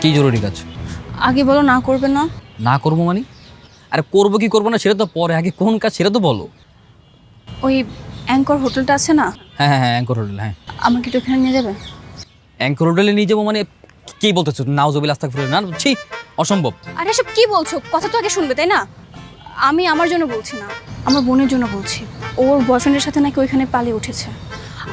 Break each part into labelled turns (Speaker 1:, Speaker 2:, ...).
Speaker 1: কি জরুরি কাজ?
Speaker 2: আগে বলো না করবে না।
Speaker 1: না করবো মানে? আরে করবো কি করবো না সেটা তো পরে, আগে কোন কাজ সেটা তো বলো।
Speaker 2: ওই অ্যাঙ্কর হোটেলটা আছে না,
Speaker 1: হ্যাঁ হ্যাঁ হ্যাঁ, অ্যাঙ্কর হোটেল। হ্যাঁ,
Speaker 2: আমাকে একটু ওখানে নিয়ে যাবে?
Speaker 1: অ্যাঙ্কর হোটেলে নিয়ে যাবো মানে? কি বলতেছো? নাউজুবিল্লাহ আস্তাগফিরুল্লাহ, না ছি, অসম্ভব।
Speaker 2: আরে এসব কি বলছো? কথা তো আগে শুনবে তাই না? আমি আমার জন্য বলছি না, আমার বোনের জন্য বলছি। ওর বয়ফ্রেন্ডের সাথে নাকি ওইখানে পালিয়ে উঠেছে।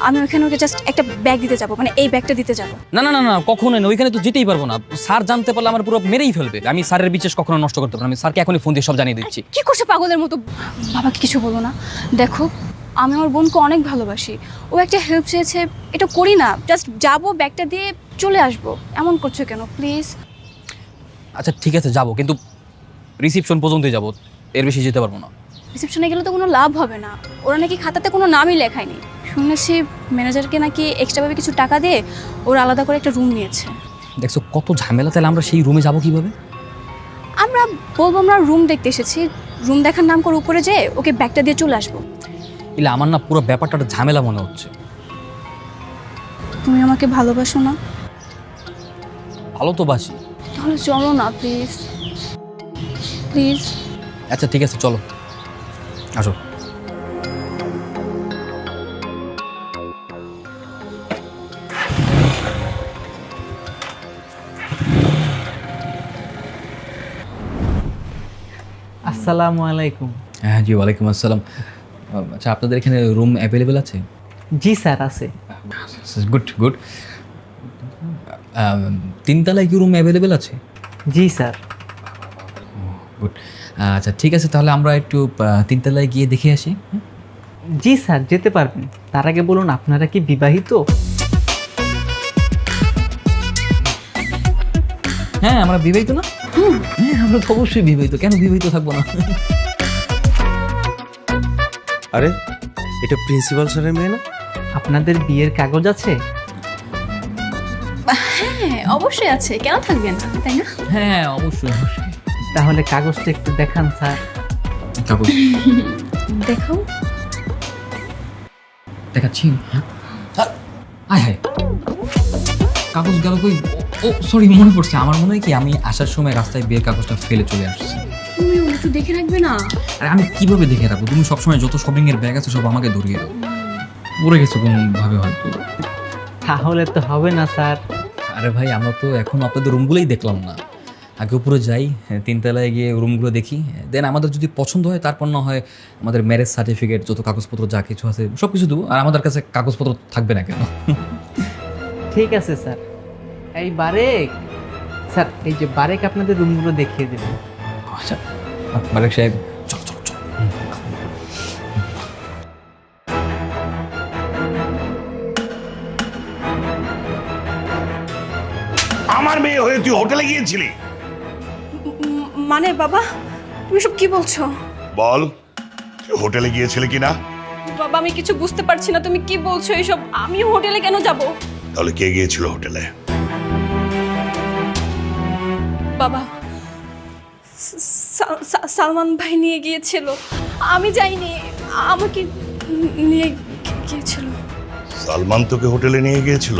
Speaker 2: আমি ওইখানে ওকে জাস্ট একটা ব্যাগ দিতে যাবো, মানে এই ব্যাগটা দিতে যাবো।
Speaker 1: না না না না, কখনোই না, ওইখানে তো যেতেই পারবো না। স্যার জানতে পারলে আমার পুরো মেরেই ফেলবে। আমি স্যারের বিশ্বাস কখনো নষ্ট করতে পারবো না। আমি স্যারকে এখনই ফোন দিয়ে সব জানিয়ে দিচ্ছি।
Speaker 2: কি করছে পাগলের মতো? বাবাকে কিছু বলো না। দেখো, আমি আমার বোনকে অনেক ভালোবাসি। ও একটা হেল্প চেয়েছে, এটা করি না। জাস্ট যাবো, ব্যাগটা দিয়ে চলে আসবো। এমন করছো কেন প্লিজ?
Speaker 1: আচ্ছা ঠিক আছে যাবো, কিন্তু রিসিপশন পর্যন্তই যাবো, এর বেশি যেতে পারবো না।
Speaker 2: রিসেপশনে গেলে তো কোনো লাভ হবে না। ওরা নাকি খাতাতে কোনো নামই লেখায়নি। শুনেছি ম্যানেজারকে নাকি এক্সট্রাভাবে কিছু টাকা দিয়ে ওরা আলাদা করে একটা রুম নিয়েছে।
Speaker 1: দেখছো কত ঝামেলা, তাহলে আমরা সেই রুমে যাবো কিভাবে?
Speaker 2: আমরা বলবো আমরা রুম দেখতে এসেছি, রুম দেখার নাম করে উপরে যেয়ে ওকে ব্যাগটা দিয়ে চলে আসবো।
Speaker 1: ইলে আমার না পুরো ব্যাপারটা একটা ঝামেলা মনে হচ্ছে।
Speaker 2: তুমি আমাকে ভালোবাসো না?
Speaker 1: ভালো তো বাসি।
Speaker 2: তাহলে চলো না প্লিজ, প্লিজ।
Speaker 1: আচ্ছা ঠিক আছে চলো, আসো।
Speaker 3: আসসালামু আলাইকুম।
Speaker 1: হ্যাঁ জি, ওয়ালাইকুম আসসালাম। আচ্ছা আপনাদের এখানে রুম অ্যাভেলেবেল আছে?
Speaker 3: জি স্যার, আছে।
Speaker 1: Good good. তিনতলায় কি রুম অ্যাভেলেবেল আছে?
Speaker 3: জি স্যার।
Speaker 1: গুড। আচ্ছা ঠিক আছে, তাহলে আমরা একটু তিনতলায় গিয়ে দেখে আসি।
Speaker 3: জি স্যার, যেতে পারবেন। তার আগে বলুন, আপনারা কি বিবাহিত?
Speaker 1: হ্যাঁ আমরা বিবাহিত না? হ্যাঁ আমরা তো অবশ্যই বিবাহিত, কেন বিবাহিত থাকবো না?
Speaker 4: আরে এটা প্রিন্সিপাল স্যারের মেয়ে না?
Speaker 3: আপনাদের বিয়ের কাগজ আছে?
Speaker 2: হ্যাঁ অবশ্যই আছে, কেন থাকবে না, তাই না?
Speaker 1: হ্যাঁ অবশ্যই অবশ্যই।
Speaker 3: তাহলে কাগজটা একটু দেখান স্যার।
Speaker 1: কাগজ
Speaker 2: দেখো।
Speaker 1: দেখাচ্ছি। হায় হায়, কাগজ গেল কই? ও সরি, মনে পড়ছে। আমার মনে হয় কি আমি আসার সময় রাস্তায় বিয়ের কাগজটা ফেলে চলে আসছি।
Speaker 2: তুমি একটু দেখে রাখবে না?
Speaker 1: আরে আমি কিভাবে দেখে রাখবো? তুমি সবসময় যত শপিং এর ব্যাগ আছে সব আমাকে ধরিয়ে দাও। পড়ে গেছে কোনোভাবে হয়তো।
Speaker 3: তাহলে তো হবে না স্যার।
Speaker 1: আরে ভাই আমরা তো এখন আপনাদের রুমগুলোই দেখলাম না। আগে উপরে যাই, তিনতলায় গিয়ে রুমগুলো দেখি, দেন আমাদের যদি পছন্দ হয় তারপর না হয় আমাদের ম্যারেজ সার্টিফিকেট যত কাগজপত্র যা কিছু আছে সব কিছু দেবো। আর আমাদের কাছে কাগজপত্র থাকবে না কেন?
Speaker 3: ঠিক আছে স্যার। এই বারেক স্যার, এই যে বারেক আপনাদের রুমগুলো দেখিয়ে দেবেন।
Speaker 1: আচ্ছা মালিক সাহেব, চল চল চল।
Speaker 5: আমার মেয়ে হয়ে তুই হোটেলে গিয়েছিলি?
Speaker 2: মানে বাবা, তুমি সব কি বলছো?
Speaker 5: বল, তুই হোটেলে গিয়েছিলি কিনা?
Speaker 2: বাবা আমি কিছু বুঝতে পারছি না, তুমি কি বলছো এইসব? আমি হোটেলে কেন যাব?
Speaker 5: তাহলে কে গিয়েছিল হোটেলে?
Speaker 2: বাবা, সালমান ভাই নিয়ে গিয়েছিল, আমি যাইনি। আমাকে নিয়ে গিয়েছিল।
Speaker 5: সালমান তোকে হোটেলে নিয়ে গিয়েছিল?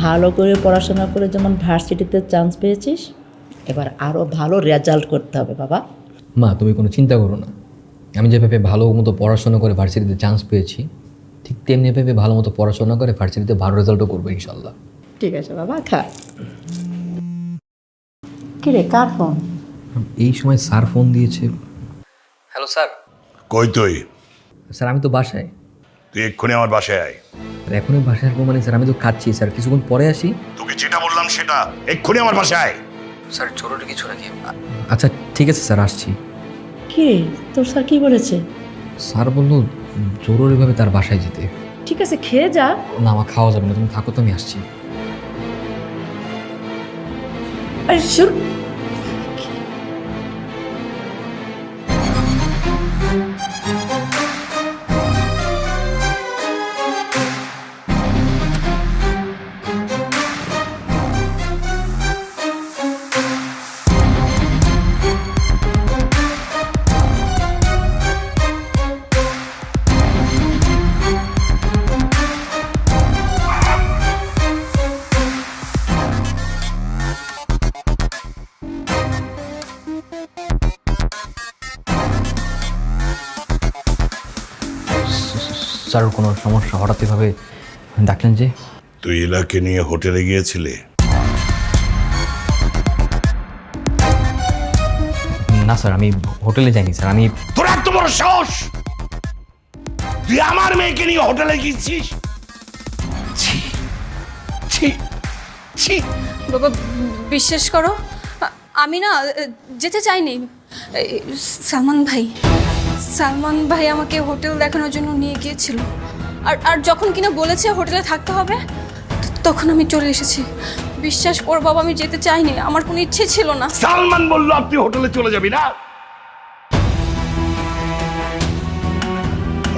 Speaker 6: ভালো করে পড়াশোনা করে যেমন ভার্সিটিতে চান্স পেয়েছিস, এবার আরও ভালো রেজাল্ট করতে হবে বাবা।
Speaker 1: মা তুমি কোনো চিন্তা করো না, আমি যেভাবে ভালো মতো পড়াশোনা করে ভার্সিটিতে চান্স পেয়েছি ঠিক তেমনি ভেবে ভালো মতো পড়াশোনা করে ভার্সিটিতে ভালো রেজাল্টও করবো ইনশাল্লাহ।
Speaker 6: ঠিক আছে বাবা, খা। কিরে, কার ফোন?
Speaker 1: এই সময় স্যার ফোন দিয়েছে। Hello sir.
Speaker 5: কই তুই?
Speaker 1: স্যার আমি তো বাসায়।
Speaker 5: তুই এক্ষুনি আমার বাসায় আয়।
Speaker 1: এখনই বাসায় আসবো মানে? স্যার আমি তো খাচ্ছি স্যার, কিছুক্ষণ পরে আসি।
Speaker 5: তোকে যেটা বললাম সেটা, এক্ষুনি আমার বাসায় আয়।
Speaker 1: স্যার জরুরি কিছু নাকি? আচ্ছা ঠিক আছে স্যার, আসছি।
Speaker 6: কি তোর স্যার কি বলেছে?
Speaker 1: স্যার বললো জরুরিভাবে তার বাসায় যেতে।
Speaker 6: ঠিক আছে, খেয়ে যা।
Speaker 1: না আমার খাওয়া যাবে না, তুমি থাকো তো, আমি আসছি।
Speaker 6: আরে শুন,
Speaker 1: স্যার কোনো সমস্যা হঠাৎ এভাবে ডাকলেন যে?
Speaker 5: তুই এলাকে নিয়ে হোটেলে গিয়েছিলে?
Speaker 1: না স্যার, আমি হোটেলে যাইনি স্যার। আমি
Speaker 5: তোর এত বড় সাহস, তুই আমার মেয়েকে নিয়ে হোটেলে গিয়েছিস? ছি ছি ছি।
Speaker 2: বাবা বিশ্বাস করো, আমি না যেতে চাইনি। এই সালমান ভাই আমাকে হোটেল দেখানোর জন্য নিয়ে গিয়েছিল। আর যখন কিনা বলেছে হোটেলে থাকতে হবে, তখন আমি চলে এসেছি। বিশ্বাস কর বাবা, আমি যেতে চাইনি, আমার কোনো ইচ্ছে ছিল না।
Speaker 5: সালমান বলল আপনি হোটেলে চলে যাবি না,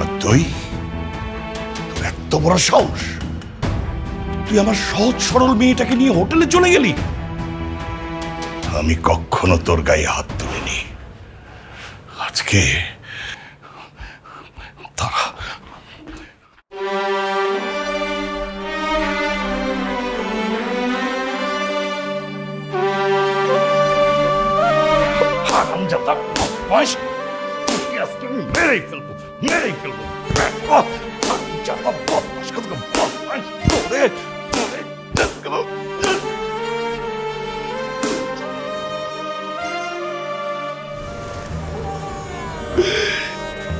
Speaker 5: আর তুই, তোর এত বড় সাহস, তুই আমার সহজ সরল মেয়েটাকে নিয়ে হোটেলে চলে গেলি? আমি কখনো তোর গায়ে হাত তুলিনি, আজকে তারা হারামজাদা বদমাশ, তোকে আজকে আমি মেরেই ফেলবো, মেরেই ফেলবো। হারামজাদা বদমাশ, কত বদমাশ তোরে, তোরে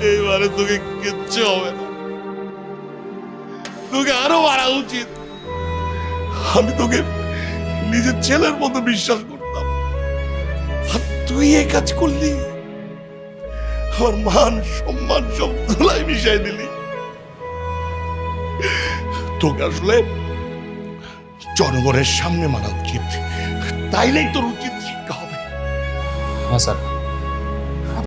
Speaker 5: এইবারে তোকে কিচ্ছু হবে না, তোকে আরো মারা উচিত। আমি তোকে নিজের ছেলের মতো বিশ্বাস করতাম, আর তুই এই কাজ করলি, আমার মান সম্মান সব ধুলাই মিশাই দিলি। তোকে আসলে জনগণের সামনে মারা উচিত, তাইলেই তোর উচিত শিক্ষা হবে।
Speaker 1: হ্যাঁ স্যার,